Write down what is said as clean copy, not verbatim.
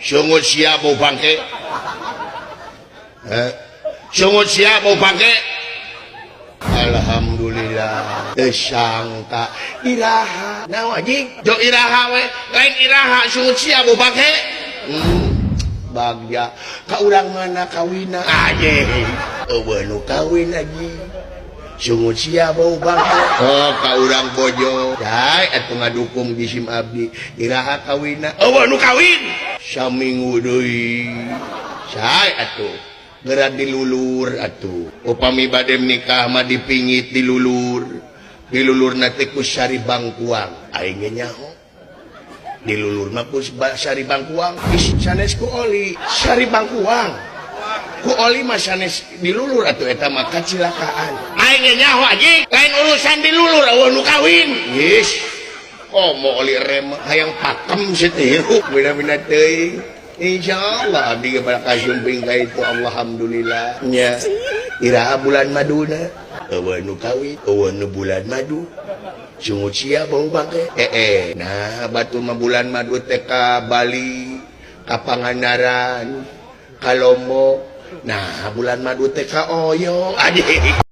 sungut siap bau bangke. Sungut siap bau bangke. Alhamdulillah tersangka iraha naon anjing jo iraha we lain iraha sungut siap bau bangke. Bagja ka urang mana kawina anjing eueuh nu kawin lagi sungut sia bau bangke. Oh ka urang bojo cai atuh ngadukung jisim abdi iraha kawina eueuh nu kawin saminggu deui cai atuh geura dilulur atuh upami bade nikah mah dipingit dilulurna teh ku sari bangkuang aing ge nyaho dilulur mah ku sari bangkuang sanes ku oli sari bangkuang ku oli mah sanes dilulur atuh eta mah kacilakaan aing ge nyaho anjing lain urusan dilulur eueuh nu kawin geus komo oli rem hayang pakem setiru mina-mina teuing insyaallah abdi ge barakah sumping ka itu alhamdulillah nya iraha bulan maduna eueuh nu kawin eueuh nu bulan madu sungut sia bau bangke nah batu mah bulan madu teh ka Bali ka Pangandaran ka Lombok nah bulan madu teh ka Oyo adik